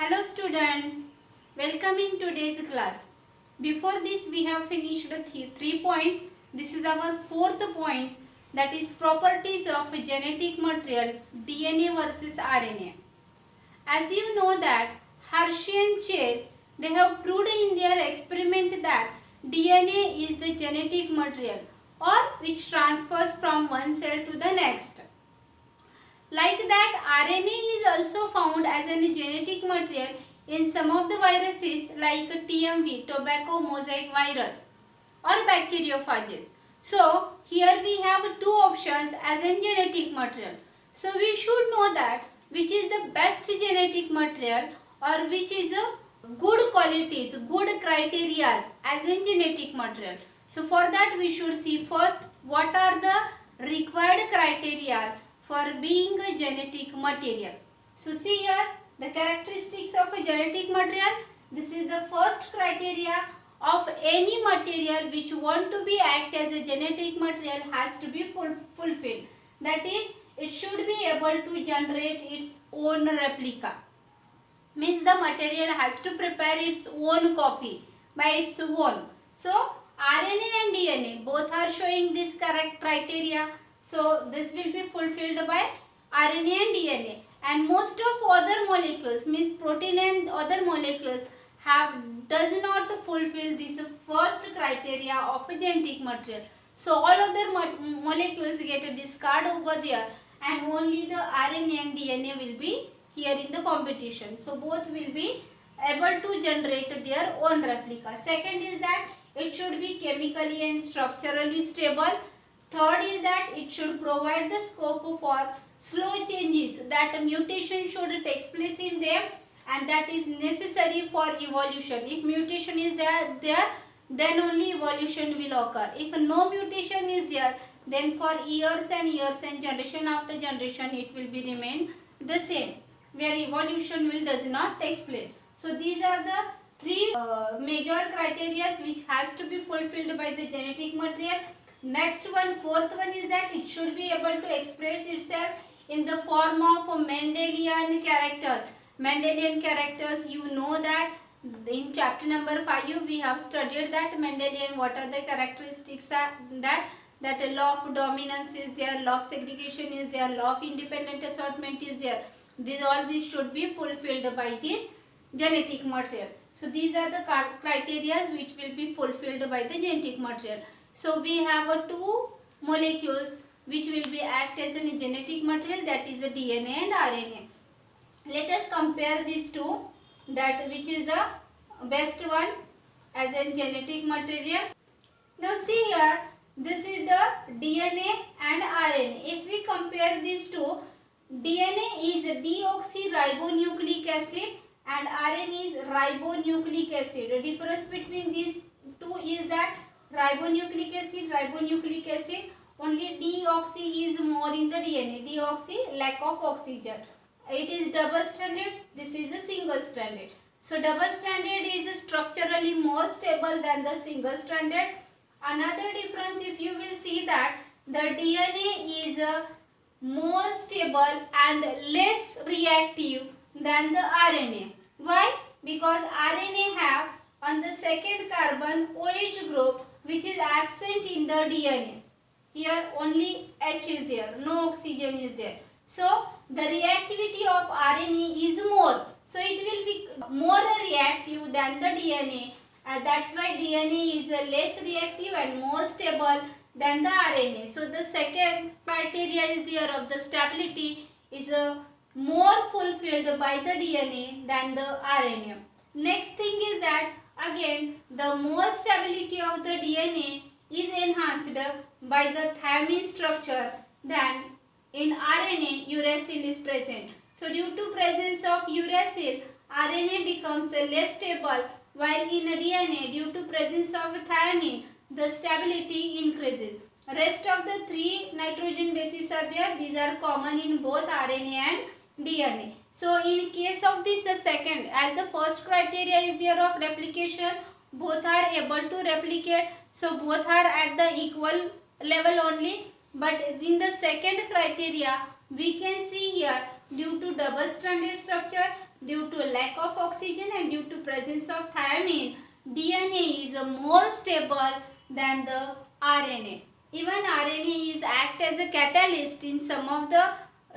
Hello students, welcome in today's class. Before this we have finished three points. This is our fourth point, that is properties of genetic material DNA versus RNA. As you know that Hershey and Chase, they have proved in their experiment that DNA is the genetic material or which transfers from one cell to the next. Like that, RNA is also found as a genetic material in some of the viruses like TMV, tobacco mosaic virus, or bacteriophages. So, here we have two options as a genetic material. So, we should know that which is the best genetic material or which is a good qualities, good criteria as a genetic material. So, for that we should see first what are the required criteria for being a genetic material. So see here the characteristics of a genetic material. This is the first criteria of any material which want to be act as a genetic material has to be fulfilled. That is, it should be able to generate its own replica. Means the material has to prepare its own copy by its own. So RNA and DNA both are showing this correct criteria. So this will be fulfilled by RNA and DNA, and most of other molecules, means protein and other molecules, does not fulfill this first criteria of a genetic material. So all other molecules get discard over there, and only the RNA and DNA will be here in the competition. So both will be able to generate their own replica. Second is that it should be chemically and structurally stable. Third is that it should provide the scope for slow changes, that a mutation should take place in them, and that is necessary for evolution. If mutation is there, then only evolution will occur. If no mutation is there, then for years and generation after generation it will be remain the same, where evolution does not take place. So these are the three major criteria which has to be fulfilled by the genetic material. Next one, fourth one, is that it should be able to express itself in the form of Mendelian characters. Mendelian characters, you know that in chapter number 5 we have studied that Mendelian, what are the characteristics are that a law of dominance is there, law of segregation is there, law of independent assortment is there. All these should be fulfilled by this genetic material. So these are the criteria which will be fulfilled by the genetic material. So we have two molecules which will be act as a genetic material, that is a DNA and RNA. Let us compare these two, that which is the best one as a genetic material. Now see here, this is the DNA and RNA. If we compare these two, DNA is deoxyribonucleic acid and RNA is ribonucleic acid. The difference between these two is that ribonucleic acid, only deoxy is more in the DNA. Deoxy, lack of oxygen. It is double stranded, this is a single stranded. So double stranded is structurally more stable than the single stranded. Another difference, if you will see that the DNA is more stable and less reactive than the RNA. Why? Because RNA have on the second carbon OH group which is absent in the DNA. Here only H is there, no oxygen is there. So the reactivity of RNA is more. So it will be more reactive than the DNA. That's why DNA is less reactive and more stable than the RNA. So the second criteria is there of the stability is more fulfilled by the DNA than the RNA. Next thing is that again the more stability of the DNA is enhanced by the thymine structure than in RNA uracil is present. So due to presence of uracil, RNA becomes less stable, while in DNA due to presence of thymine the stability increases. Rest of the three nitrogen bases are there. These are common in both RNA and DNA. So in case of this second, as the first criteria is there of replication, both are able to replicate. So both are at the equal level only. But in the second criteria, we can see here due to double stranded structure, due to lack of oxygen and due to presence of thiamine, DNA is more stable than the RNA. Even RNA is act as a catalyst in some of the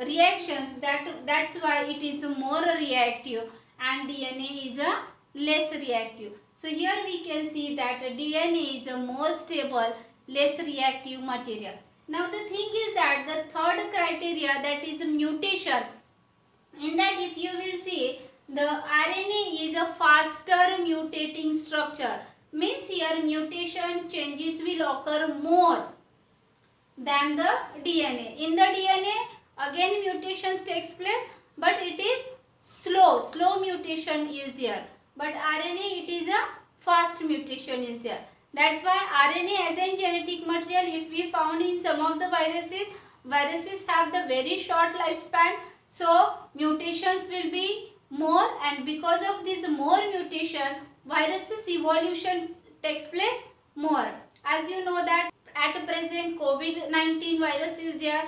reactions, that's why it is more reactive and DNA is a less reactive. So here we can see that DNA is a more stable, less reactive material. Now the thing is that the third criteria, that is mutation. In that, if you will see, the RNA is a faster mutating structure. Means here mutation changes will occur more than the DNA. In the DNA, again mutations takes place, but it is slow mutation is there. But RNA, it is a fast mutation is there. That's why RNA as a genetic material, if we found in some of the viruses have the very short lifespan, so mutations will be more, and because of this more mutation, viruses evolution takes place more. As you know that at present COVID-19 virus is there,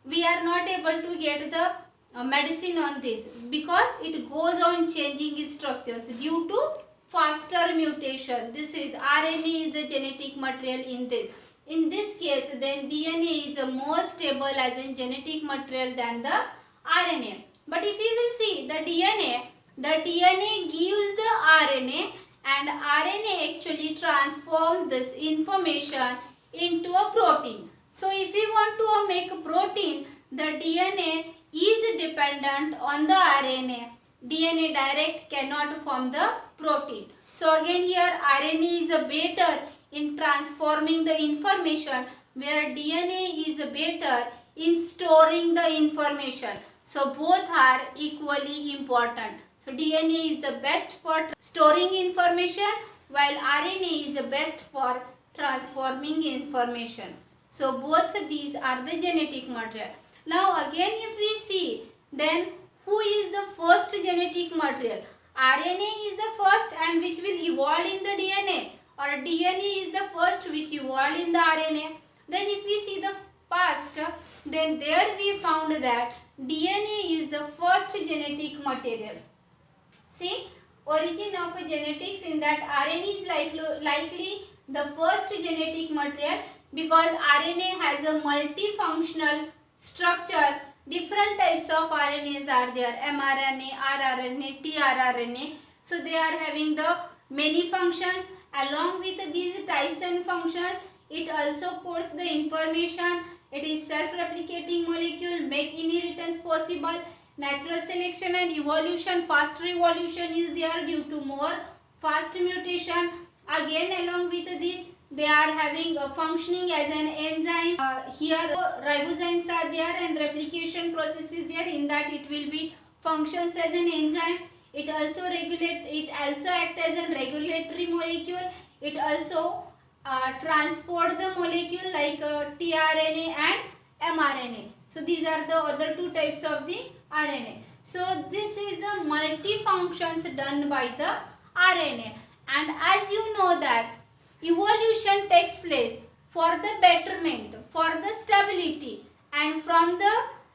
we are not able to get the medicine on this because it goes on changing its structures due to faster mutation. This is RNA is the genetic material in this. In this case, then DNA is a more stable as a genetic material than the RNA. But if you will see the DNA gives the RNA, and RNA actually transforms this information into a protein. So if we want to make a protein, the DNA is dependent on the RNA. DNA direct cannot form the protein. So again here RNA is better in transforming the information, where DNA is better in storing the information. So both are equally important. So DNA is the best for storing information, while RNA is the best for transforming information. So both these are the genetic material. Now again if we see, then who is the first genetic material? RNA is the first and which will evolve in the DNA, or DNA is the first which evolved in the RNA. Then if we see the past, then there we found that DNA is the first genetic material. See, origin of genetics, in that RNA is likely the first genetic material, because RNA has a multifunctional structure. Different types of RNAs are there, mRNA, rRNA, tRNA. So they are having the many functions. Along with these types and functions, it also codes the information. It is self-replicating molecule, make inheritance possible, natural selection and evolution, faster evolution is there due to more fast mutation. Again along with this, they are having a functioning as an enzyme. Here ribozymes are there and replication process is there. In that it will be functions as an enzyme. It also act as a regulatory molecule. It also transport the molecule like tRNA and mRNA. So these are the other two types of the RNA. So this is the multifunctions done by the RNA. And as you know that evolution takes place for the betterment, for the stability, and from the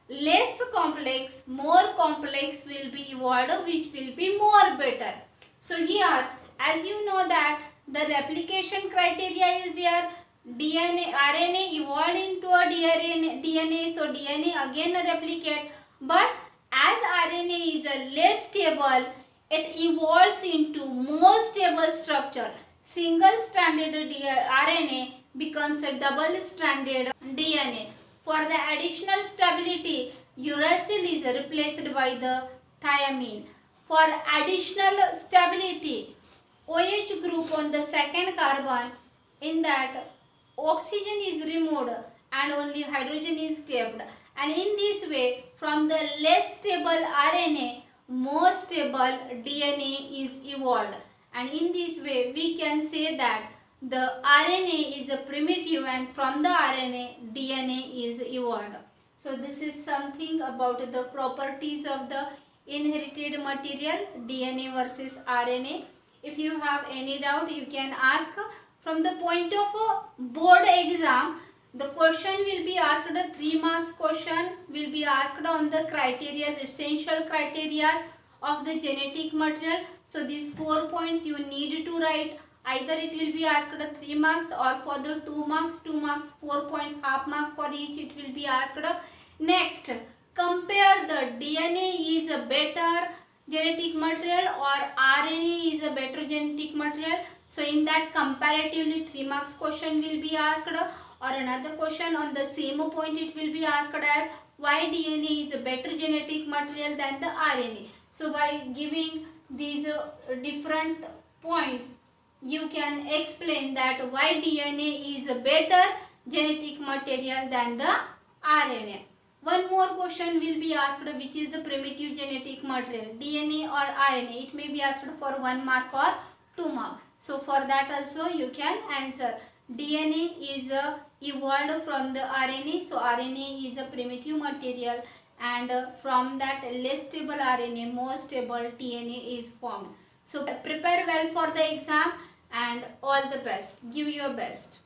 less complex, more complex will be evolved, which will be more better. So here, as you know that the replication criteria is there, RNA evolved into a DNA, so DNA again replicate, but as RNA is a less stable, it evolves into more stable structure. Single stranded RNA becomes a double stranded DNA. For the additional stability, uracil is replaced by the thiamine. For additional stability, OH group on the second carbon, in that oxygen is removed and only hydrogen is kept. And in this way, from the less stable RNA, more stable DNA is evolved. And in this way, we can say that the RNA is a primitive, and from the RNA, DNA is evolved. So this is something about the properties of the inherited material, DNA versus RNA. If you have any doubt, you can ask. From the point of a board exam, the question will be asked, the 3 marks question will be asked on the criteria, essential criteria of the genetic material. So these 4 points you need to write. Either it will be asked 3 marks or for the 2 marks, 4 points, half mark for each it will be asked. Next, compare the DNA is a better genetic material or RNA is a better genetic material. So in that comparatively 3 marks question will be asked, or another question on the same point it will be asked as why DNA is a better genetic material than the RNA. So by giving these different points, you can explain that why DNA is a better genetic material than the RNA. One more question will be asked, which is the primitive genetic material, DNA or RNA. It may be asked for 1 mark or 2 mark. So for that also you can answer. DNA is evolved from the RNA. So RNA is a primitive material, and from that less stable RNA, more stable DNA is formed. So prepare well for the exam and all the best. Give your best.